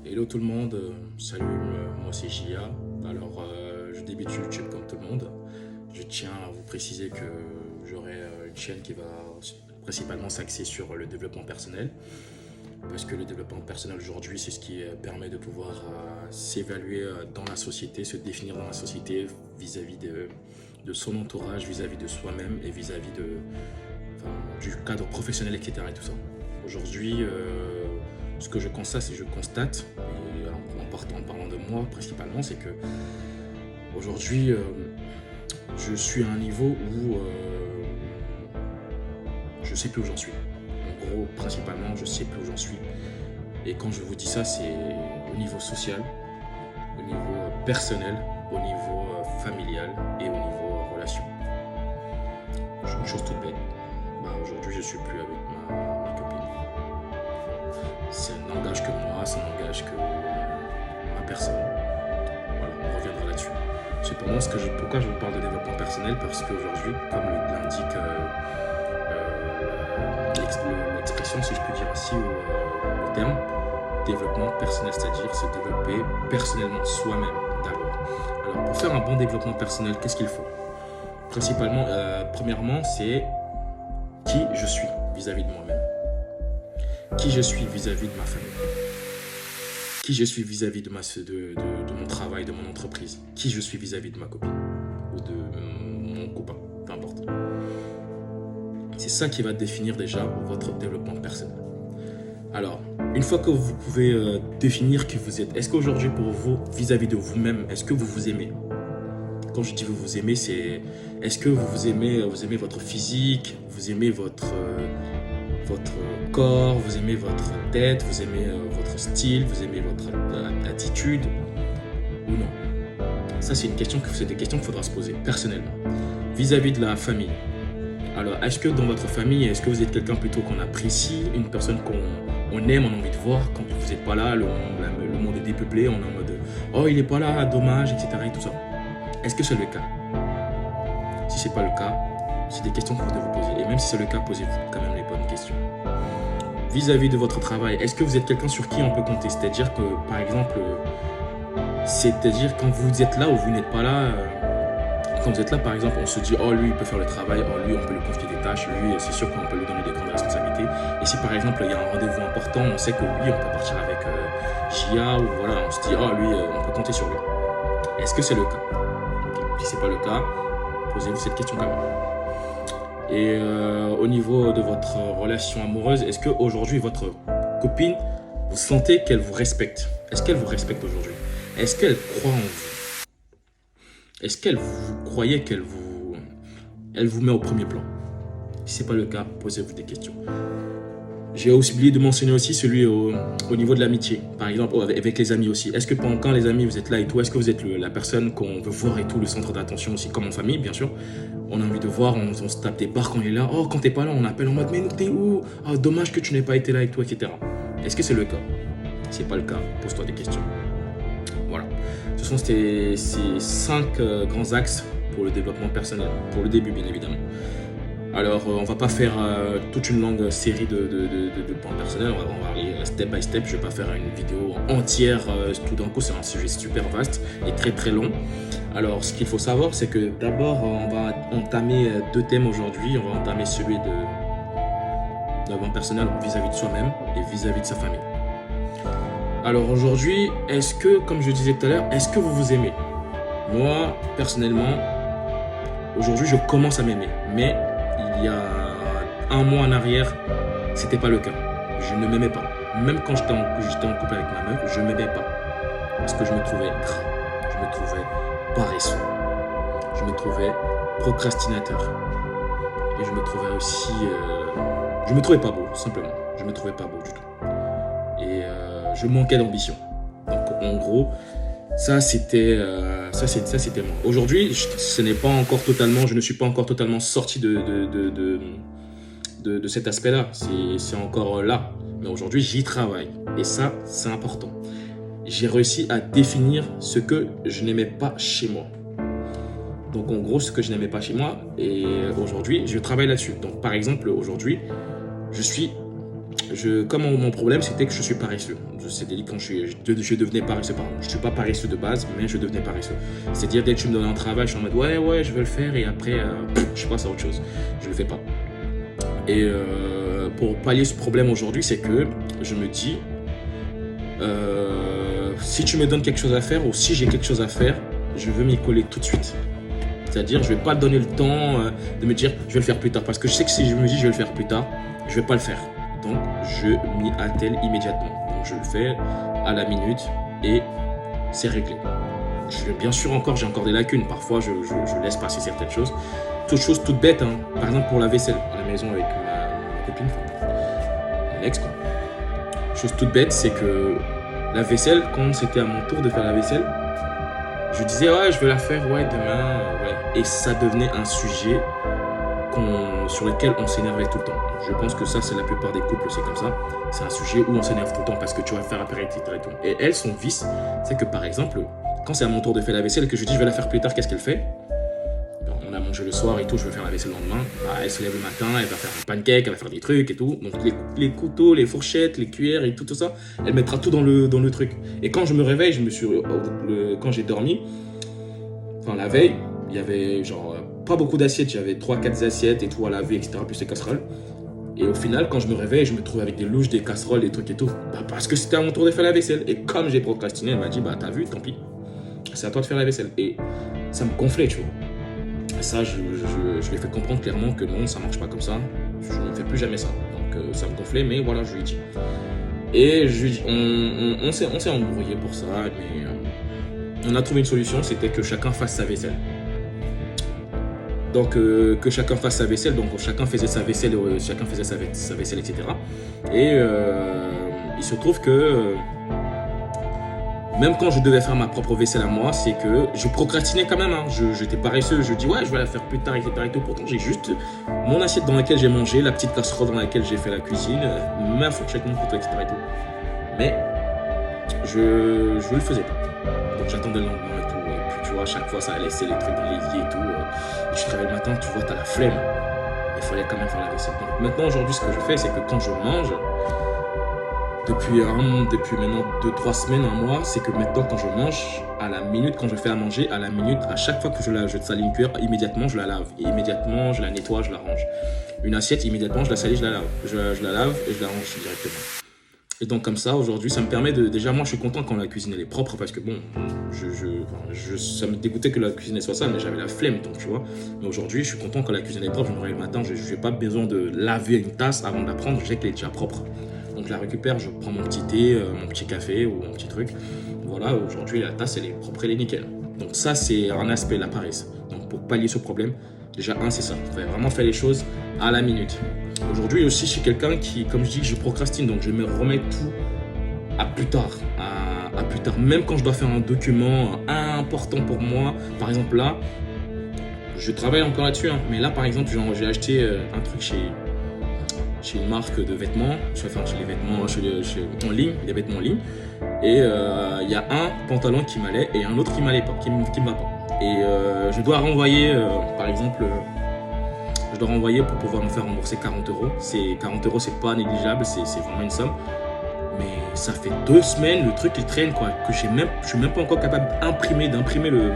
Hello tout le monde, salut, moi c'est Gia. Alors, je débute sur YouTube comme tout le monde. Je tiens à vous préciser que j'aurai une chaîne qui va principalement s'axer sur le développement personnel. Parce que le développement personnel aujourd'hui, c'est ce qui permet de pouvoir s'évaluer dans la société, se définir dans la société vis-à-vis de son entourage, vis-à-vis de soi-même et vis-à-vis du cadre professionnel, etc. Et tout ça. Aujourd'hui, ce que je constate, et en parlant de moi principalement, c'est que aujourd'hui, je suis à un niveau où je sais plus où j'en suis. En gros, principalement, je sais plus où j'en suis. Et quand je vous dis ça, c'est au niveau social, au niveau personnel, au niveau familial et au niveau relation. Une chose toute bête. Aujourd'hui, je suis plus avec ma copine. Ça n'engage que moi, ça n'engage que ma personne. Voilà, on reviendra là-dessus. Cependant, pourquoi je vous parle de développement personnel? Parce qu'aujourd'hui, comme l'indique l'expression, si je peux dire ainsi, le terme, développement personnel, c'est-à-dire se développer personnellement soi-même d'abord. Alors, pour faire un bon développement personnel, qu'est-ce qu'il faut? Principalement, premièrement, c'est qui je suis vis-à-vis de moi-même. Qui je suis vis-à-vis de ma famille. Qui je suis vis-à-vis de mon travail, de mon entreprise. Qui je suis vis-à-vis de ma copine ou de mon copain, peu importe. C'est ça qui va définir déjà votre développement personnel. Alors, une fois que vous pouvez définir qui vous êtes, est-ce qu'aujourd'hui pour vous, vis-à-vis de vous-même, est-ce que vous vous aimez? Quand je dis vous vous aimez, c'est est-ce que vous aimez votre physique, vous aimez votre corps, vous aimez votre tête, vous aimez votre style, vous aimez votre attitude ou non? Ça, c'est des questions qu'il faudra se poser personnellement. Vis-à-vis de la famille. Alors, est-ce que dans votre famille, est-ce que vous êtes quelqu'un plutôt qu'on apprécie, une personne qu'on aime, on a envie de voir quand vous n'êtes pas là, le monde est dépeuplé, on est en mode oh il est pas là, dommage, etc. et tout ça. Est-ce que c'est le cas? Si c'est pas le cas, c'est des questions que vous devez vous poser. Et même si c'est le cas, posez-vous quand même les bonnes questions. Vis-à-vis de votre travail, est-ce que vous êtes quelqu'un sur qui on peut compter? C'est-à-dire que, par exemple, quand vous êtes là ou vous n'êtes pas là, quand vous êtes là, par exemple, on se dit oh lui il peut faire le travail, oh lui on peut lui confier des tâches, lui c'est sûr qu'on peut lui donner des grandes responsabilités. Et si par exemple il y a un rendez-vous important, on sait que oui on peut partir avec Gia ou voilà, on se dit oh lui on peut compter sur lui. Est-ce que c'est le cas? Si c'est pas le cas, posez-vous cette question quand même. Et au niveau de votre relation amoureuse, est-ce qu'aujourd'hui votre copine, vous sentez qu'elle vous respecte? Est-ce qu'elle vous respecte aujourd'hui? Est-ce qu'elle croit en vous? Est-ce qu'elle vous croyez qu'elle vous met au premier plan? Si ce n'est pas le cas, posez-vous des questions. J'ai aussi oublié de mentionner aussi celui au niveau de l'amitié, par exemple avec les amis aussi. Est-ce que quand les amis vous êtes là et tout, est-ce que vous êtes la personne qu'on veut voir et tout, le centre d'attention aussi, comme en famille bien sûr. On a envie de voir, on se tape des barres quand on est là. Oh quand t'es pas là, on appelle en mode mais t'es où? Oh dommage que tu n'aies pas été là avec toi, etc. Est-ce que c'est le cas? Si ce n'est pas le cas, pose-toi des questions. Voilà. Ce sont ces 5 grands axes pour le développement personnel, pour le début bien évidemment. Alors, on va pas faire toute une longue série de points personnels, on va aller step by step. Je vais pas faire une vidéo entière tout d'un coup, c'est un sujet super vaste et très très long. Alors, ce qu'il faut savoir, c'est que d'abord, on va entamer 2 thèmes aujourd'hui. On va entamer celui de développement personnel vis-à-vis de soi-même et vis-à-vis de sa famille. Alors aujourd'hui, est-ce que, comme je disais tout à l'heure, est-ce que vous vous aimez? Moi, personnellement, aujourd'hui, je commence à m'aimer. Mais il y a un mois en arrière, c'était pas le cas. Je ne m'aimais pas. Même quand j'étais en couple avec ma meuf, je ne m'aimais pas. Parce que je me trouvais gras. Je me trouvais paresseux. Je me trouvais procrastinateur. Et je me trouvais aussi... je me trouvais pas beau, simplement. Je me trouvais pas beau du tout. Et je manquais d'ambition. Donc en gros, ça c'était moi. Aujourd'hui, je ne suis pas encore totalement sorti de cet aspect-là. C'est encore là. Mais aujourd'hui, j'y travaille. Et ça, c'est important. J'ai réussi à définir ce que je n'aimais pas chez moi. Donc en gros, ce que je n'aimais pas chez moi. Et aujourd'hui, je travaille là-dessus. Donc par exemple, aujourd'hui, je suis comme mon problème, c'était que je suis paresseux. C'est-à-dire quand je devenais paresseux, pardon. Je ne suis pas paresseux de base, mais je devenais paresseux. C'est-à-dire dès que tu me donnes un travail, je suis en mode ouais, je veux le faire et après, je passe à autre chose. Je ne le fais pas. Et pour pallier ce problème aujourd'hui, c'est que je me dis, si tu me donnes quelque chose à faire ou si j'ai quelque chose à faire, je veux m'y coller tout de suite. C'est-à-dire, je ne vais pas donner le temps de me dire, je vais le faire plus tard. Parce que je sais que si je me dis, je vais le faire plus tard, je ne vais pas le faire. Donc, je m'y attelle immédiatement. Donc, je le fais à la minute et c'est réglé. Bien sûr, j'ai encore des lacunes. Parfois, je laisse passer certaines choses. Toutes choses toutes bêtes. Hein. Par exemple, pour la vaisselle à la maison avec ma copine, mon ex, quoi. Chose toute bête, c'est que la vaisselle, quand c'était à mon tour de faire la vaisselle, je disais, ouais, je vais la faire, ouais, demain, ouais. Et ça devenait un sujet sur lequel on s'énervait tout le temps. Je pense que ça, c'est la plupart des couples, c'est comme ça. C'est un sujet où on s'énerve tout le temps parce que tu vas faire après, etc. Et tout. Et elle, son vice, c'est que par exemple, quand c'est à mon tour de faire la vaisselle et que je dis, je vais la faire plus tard, qu'est-ce qu'elle fait? On a mangé le soir et tout, je vais faire la vaisselle le lendemain. Elle se lève le matin, elle va faire un pancake, elle va faire des trucs et tout. Donc les couteaux, les fourchettes, les cuillères et tout ça, elle mettra tout dans le truc. Et quand je me réveille, quand j'ai dormi, enfin la veille, il y avait genre pas beaucoup d'assiettes, j'avais 3-4 assiettes et tout à laver, etc. Plus les casseroles. Et au final, quand je me réveille, je me trouve avec des louches, des casseroles, des trucs et tout. Parce que c'était à mon tour de faire la vaisselle. Et comme j'ai procrastiné, elle m'a dit, t'as vu, tant pis. C'est à toi de faire la vaisselle. Et ça me gonflait, tu vois. Et ça, je lui ai fait comprendre clairement que non, ça marche pas comme ça. Je ne fais plus jamais ça. Donc ça me gonflait, mais voilà, je lui ai dit. Et je lui ai dit, on s'est embrouillé pour ça, mais on a trouvé une solution, c'était que chacun fasse sa vaisselle. Donc que chacun fasse sa vaisselle, donc chacun faisait sa vaisselle, sa vaisselle, etc. Et il se trouve que même quand je devais faire ma propre vaisselle à moi, c'est que je procrastinais quand même. Hein. J'étais paresseux, je dis ouais, je vais la faire plus tard, etc. Et tout. Pourtant, j'ai juste mon assiette dans laquelle j'ai mangé, la petite casserole dans laquelle j'ai fait la cuisine, ma fourchette, mon couteau, etc. Et tout. Mais je le faisais pas. Donc j'attendais le lendemain et tout. Et puis tu vois, à chaque fois, ça a laissé les trucs dans l'évier et tout. Et je te réveille le matin, tu vois, t'as la flemme. Il fallait quand même faire la vaisselle. Donc maintenant, aujourd'hui, ce que je fais, c'est que quand je mange, depuis maintenant 2-3 semaines, un mois, c'est que maintenant quand je mange, à la minute, quand je fais à manger, à la minute, à chaque fois que je salis une cuillère, immédiatement je la lave. Et immédiatement je la nettoie, je la range. Une assiette, immédiatement je la salis, je la lave. Je la lave et je la range directement. Et donc comme ça, aujourd'hui, ça me permet de... Déjà, moi je suis content quand la cuisine elle est propre parce que bon, ça me dégoûtait que la cuisine soit sale, mais j'avais la flemme, donc tu vois. Mais aujourd'hui, je suis content quand la cuisine est propre, je me réveille le matin, je n'ai pas besoin de laver une tasse avant de la prendre, je sais qu'elle est déjà propre. Donc je la récupère, je prends mon petit thé, mon petit café ou mon petit truc. Voilà, aujourd'hui la tasse elle est propre, elle est nickel. Donc ça c'est un aspect, la paresse. Donc pour pallier ce problème, déjà c'est ça. Il faut vraiment faire les choses à la minute. Aujourd'hui aussi je suis quelqu'un qui, comme je dis, je procrastine. Donc je me remets tout à plus tard. À plus tard. Même quand je dois faire un document important pour moi. Par exemple là, je travaille encore là-dessus. Hein, mais là par exemple j'ai acheté un truc chez une marque de vêtements, chez les vêtements en ligne, des vêtements en ligne. Et il y a un pantalon qui m'allait et un autre qui m'allait pas, qui me va pas. Et je dois renvoyer, par exemple, je dois renvoyer pour pouvoir me faire rembourser 40 euros. 40 euros, c'est pas négligeable, c'est vraiment une somme. Mais ça fait 2 semaines, le truc il traîne quoi, que je suis même pas encore capable d'imprimer le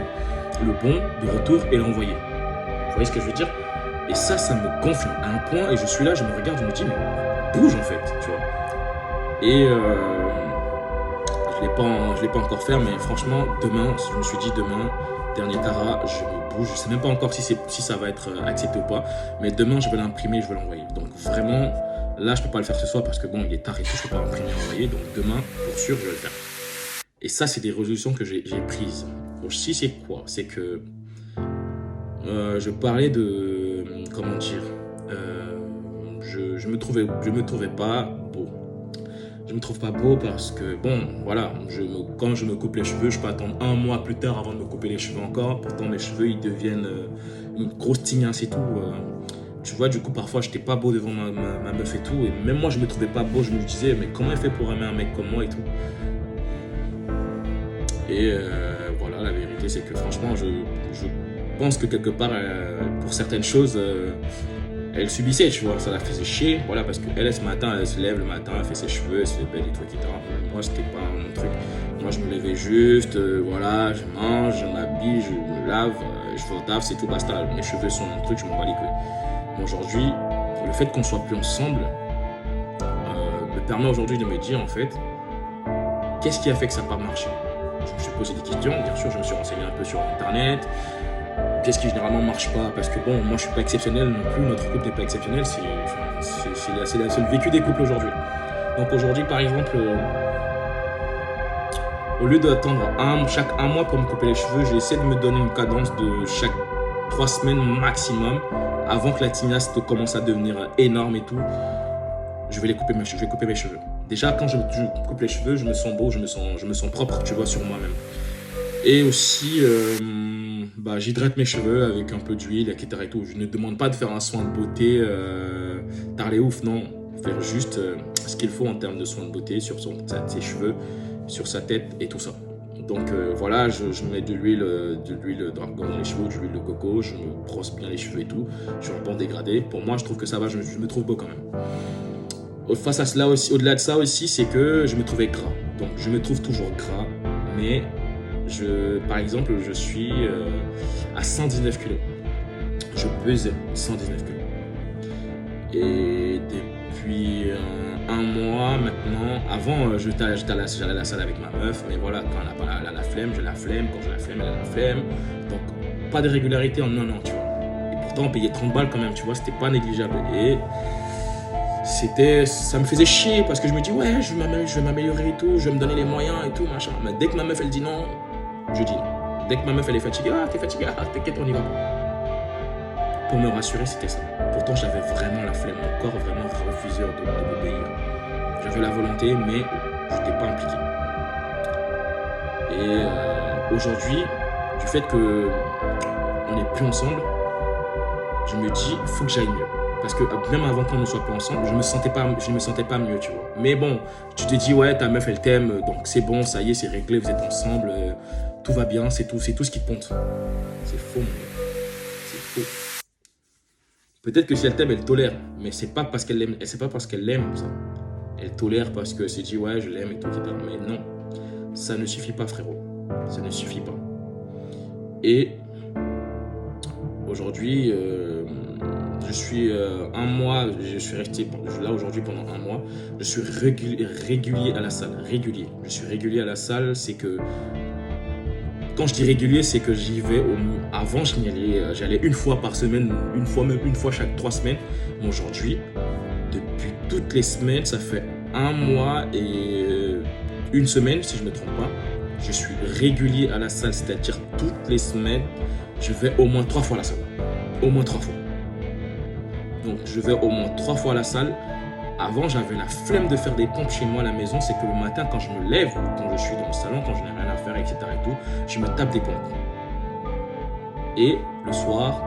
bon de retour et l'envoyer. Vous voyez ce que je veux dire? Et ça me gonfle à un point et je suis là, je me regarde, je me dis mais bouge en fait, tu vois. Et je l'ai pas encore fait, mais franchement demain, je me suis dit demain, dernier Tara, je me bouge. Je sais même pas encore si ça va être accepté ou pas, mais demain je vais l'imprimer, je vais l'envoyer. Donc vraiment, là je peux pas le faire ce soir parce que bon il est tard et tout, je peux pas l'imprimer et l'envoyer. Donc demain, pour sûr, je vais le faire. Et ça c'est des résolutions que j'ai prises. Aussi c'est quoi? C'est que je parlais de comment dire, je me trouvais pas beau. Je me trouve pas beau parce que bon, voilà, quand je me coupe les cheveux, je peux attendre 1 mois plus tard avant de me couper les cheveux encore. Pourtant mes cheveux ils deviennent une grosse tignasse et tout. Tu vois, du coup parfois j'étais pas beau devant ma meuf et tout. Et même moi je me trouvais pas beau. Je me disais mais comment elle fait pour aimer un mec comme moi et tout. Et voilà, la vérité c'est que franchement je pense que quelque part, pour certaines choses, elle subissait, tu vois, ça la faisait chier, voilà, parce qu'elle, ce matin, elle se lève le matin, elle fait ses cheveux, elle se fait belle et tout, etc. Moi, c'était pas mon truc. Moi, je me levais juste, voilà, je mange, je m'habille, je me lave, je vais au taf, c'est tout, basta. Mes cheveux sont mon truc, je m'en bats les couilles. Mais aujourd'hui, le fait qu'on soit plus ensemble me permet aujourd'hui de me dire, en fait, qu'est-ce qui a fait que ça n'a pas marché? Je me suis posé des questions, bien sûr, je me suis renseigné un peu sur Internet. Qu'est-ce qui généralement marche pas? Parce que bon, moi je suis pas exceptionnel non plus, notre couple n'est pas exceptionnel, c'est le vécu des couples aujourd'hui. Donc aujourd'hui, par exemple, au lieu d'attendre chaque un mois pour me couper les cheveux, j'essaie de me donner une cadence de chaque 3 semaines maximum, avant que la tignasse commence à devenir énorme et tout. Je vais couper mes cheveux. Déjà, quand je coupe les cheveux, je me sens beau, je me sens propre, tu vois, sur moi-même. Et aussi, j'hydrate mes cheveux avec un peu d'huile, etc. Et tout. Je ne demande pas de faire un soin de beauté tarlé ouf, non. Faire juste ce qu'il faut en termes de soin de beauté sur ses cheveux, sur sa tête et tout ça. Donc voilà, je mets de l'huile d'argan dans les cheveux, de l'huile de coco, je me brosse bien les cheveux et tout. Je suis un bon dégradé. Pour moi, je trouve que ça va, je me trouve beau quand même. Face à cela aussi, au-delà de ça aussi, c'est que je me trouvais gras. Donc je me trouve toujours gras, mais par exemple, je suis à 119 kg. Je pèse 119 kg. Et depuis un mois maintenant, avant, j'allais à la salle avec ma meuf, mais voilà, quand elle a la flemme, j'ai la flemme, quand j'ai la flemme, elle a la flemme. Donc, pas de régularité en un an, tu vois. Et pourtant, on payait 30 balles quand même, tu vois, c'était pas négligeable. Et ça me faisait chier parce que je me dis, ouais, je vais m'améliorer et tout, je vais me donner les moyens et tout, machin. Mais dès que ma meuf, elle dit non, je dis non. Dès que ma meuf, elle est fatiguée, t'es fatiguée, t'inquiète, on y va. Pour me rassurer, c'était ça. Pourtant, j'avais vraiment la flemme, mon corps vraiment refuseur de m'obéir. J'avais la volonté, mais je n'étais pas impliqué. Et aujourd'hui, du fait qu'on n'est plus ensemble, je me dis, il faut que j'aille mieux. Parce que même avant qu'on ne soit pas ensemble, je me sentais pas mieux, tu vois. Mais bon, tu te dis, ouais, ta meuf, elle t'aime, donc c'est bon, ça y est, c'est réglé, vous êtes ensemble, tout va bien, c'est tout ce qui compte. C'est faux, mon gars. C'est faux. Peut-être que si elle t'aime, elle tolère, mais c'est pas parce qu'elle l'aime, ça. Elle tolère parce que c'est dit, ouais, je l'aime et tout, etc. Mais non, ça ne suffit pas, frérot. Ça ne suffit pas. Et aujourd'hui, je suis un mois, je suis resté là aujourd'hui pendant un mois. Je suis régulier à la salle. Régulier. Je suis régulier à la salle, c'est que quand je dis régulier, c'est que j'y vais avant, j'allais une fois par semaine, même une fois chaque 3 semaines. Mais aujourd'hui, depuis toutes les semaines, ça fait un mois et une semaine, si je ne me trompe pas, je suis régulier à la salle, c'est-à-dire toutes les semaines, je vais au moins 3 fois à la salle. Au moins 3 fois. Donc, je vais au moins 3 fois à la salle. Avant, j'avais la flemme de faire des pompes chez moi à la maison. C'est que le matin, quand je me lève, quand je suis dans le salon, quand je n'ai rien à faire, etc. et tout, je me tape des pompes. Et le soir,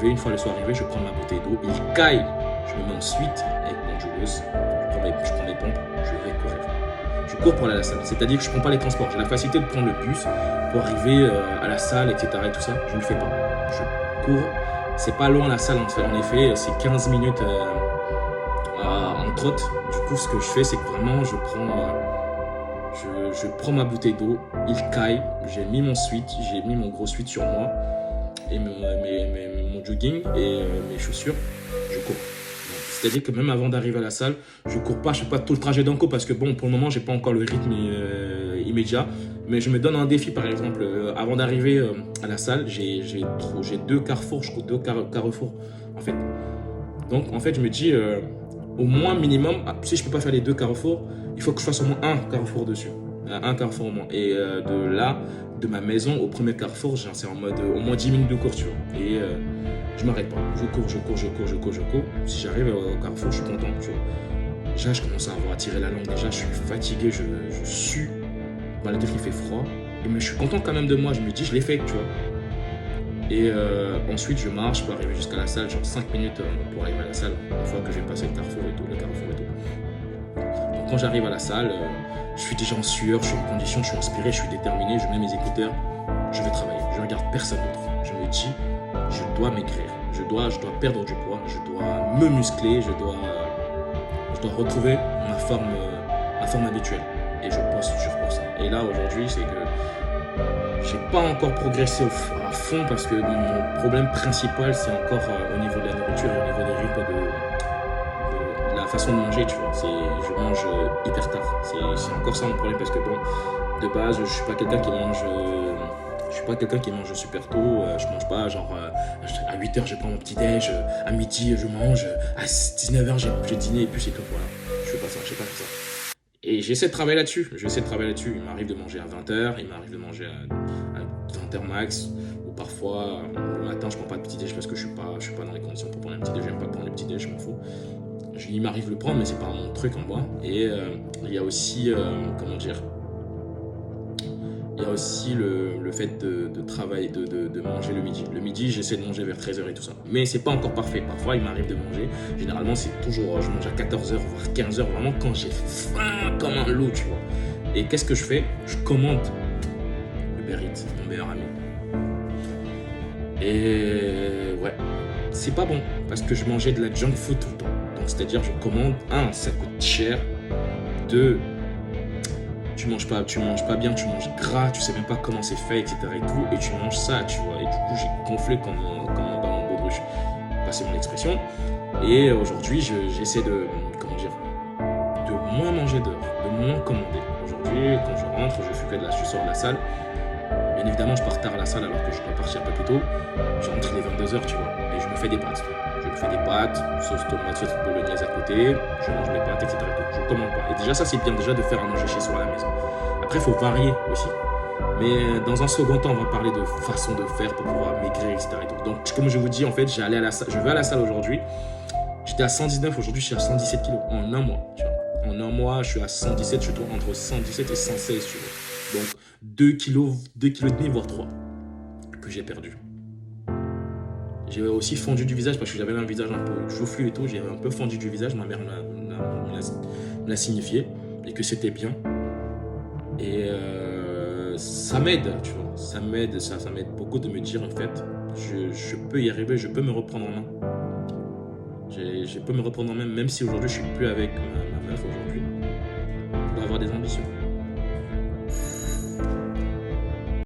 une fois le soir arrivé, je prends ma bouteille d'eau, il caille. Je me mets ensuite avec mon joueuse, je prends mes pompes, je vais courir. Je cours pour aller à la salle. C'est-à-dire que je ne prends pas les transports. J'ai la facilité de prendre le bus pour arriver à la salle, etc. et tout ça. Je ne le fais pas. Je cours. C'est pas loin la salle, en effet. C'est 15 minutes en trotte. Du coup, ce que je fais, c'est que vraiment, je prends ma bouteille d'eau, il caille, j'ai mis mon gros sweat sur moi, et mon jogging et mes chaussures, je cours. C'est-à-dire que même avant d'arriver à la salle, je cours pas, je fais pas tout le trajet d'un coup parce que bon, pour le moment, j'ai pas encore le rythme immédiat, mais je me donne un défi, par exemple, avant d'arriver à la salle, j'ai 2 carrefours, je cours 2 carrefours, en fait. Donc, en fait, je me dis, au moins minimum, si je peux pas faire les 2 carrefours, il faut que je fasse au moins un carrefour dessus. Un carrefour au moins. Et de là, de ma maison au premier carrefour, c'est en mode au moins 10 minutes de course, tu vois. Et je m'arrête pas. Je cours. Si j'arrive au carrefour, je suis content, tu vois. Déjà, je commence à avoir tiré la langue. Déjà, je suis fatigué, je sue. Malgré qu'il fait froid. Mais je suis content quand même de moi. Je me dis, je l'ai fait, tu vois. Et ensuite, je marche pour arriver jusqu'à la salle, genre 5 minutes pour arriver à la salle, une fois que j'ai passé le carrefour et tout. Donc, quand j'arrive à la salle, je suis déjà en sueur, je suis en condition, je suis inspiré, je suis déterminé, je mets mes écouteurs, je vais travailler. Je ne regarde personne d'autre. Je me dis, je dois m'écrire, Je dois perdre du poids, je dois me muscler, je dois retrouver ma forme habituelle. Et je bosse toujours pour ça. Et là, aujourd'hui, c'est que j'ai pas encore progressé à fond parce que mon problème principal, c'est encore au niveau de la nourriture et au niveau des rythmes de la façon de manger, tu vois. Je mange hyper tard. C'est encore ça mon problème parce que bon, de base, je suis pas quelqu'un qui mange. Je suis pas quelqu'un qui mange super tôt, je mange pas genre à 8h je prends mon petit déj, à midi je mange, à 19h j'ai dîné et puis c'est tout, voilà. Je fais pas ça, je sais pas faire ça. Et j'essaie de travailler là-dessus, il m'arrive de manger à 20h, il m'arrive de manger à 20h max, ou parfois le matin je prends pas de petit déj parce que je suis pas dans les conditions pour prendre un petit déj, j'aime pas prendre le petit déj, je m'en fous. Il m'arrive de le prendre mais c'est pas mon truc en moi. Et il y a aussi, comment dire, il y a aussi le fait de travailler, de manger le midi. Le midi, j'essaie de manger vers 13h et tout ça. Mais c'est pas encore parfait. Parfois, il m'arrive de manger. Généralement, c'est toujours, je mange à 14h, voire 15h, vraiment quand j'ai faim comme un loup, tu vois. Et qu'est-ce que je fais? Je commande Uber Eats, mon meilleur ami. Et ouais, c'est pas bon parce que je mangeais de la junk food tout le temps. Donc, c'est-à-dire, je commande, ça coûte cher. 2, tu manges pas bien, tu manges gras, tu sais même pas comment c'est fait, etc. et tout, et tu manges ça, tu vois. Et du coup, j'ai gonflé comme un ballon de baudruche, passez mon expression. Et aujourd'hui, j'essaie de moins manger d'heures, de moins commander. Aujourd'hui, quand je rentre, je sors de la salle. Bien évidemment, je pars tard à la salle alors que je dois partir un peu plus tôt. Je rentre les 22h, tu vois, et je me fais des pâtes. Sauce tomate, sauce bolognaise à côté, je mange mes pâtes, etc. Je commande pas. Et déjà, ça, c'est bien déjà de faire à manger chez soi à la maison. Après, il faut varier aussi. Mais dans un second temps, on va parler de façon de faire pour pouvoir maigrir, etc. Donc, comme je vous dis, en fait, je vais à la salle aujourd'hui. J'étais à 119, aujourd'hui, je suis à 117 kilos en un mois. Tu vois. En un mois, je suis à 117, je tourne entre 117 et 116, tu vois. Donc, 2 kilos et demi, voire 3 que j'ai perdu. J'ai aussi fondu du visage parce que j'avais un visage un peu chaufflu et tout. J'ai un peu fondu du visage. Ma mère me l'a signifié et que c'était bien. Et ça m'aide, tu vois. Ça m'aide beaucoup de me dire en fait, je peux y arriver, je peux me reprendre en main. Je peux me reprendre en main, même si aujourd'hui je suis plus avec ma meuf aujourd'hui. Je dois avoir des ambitions.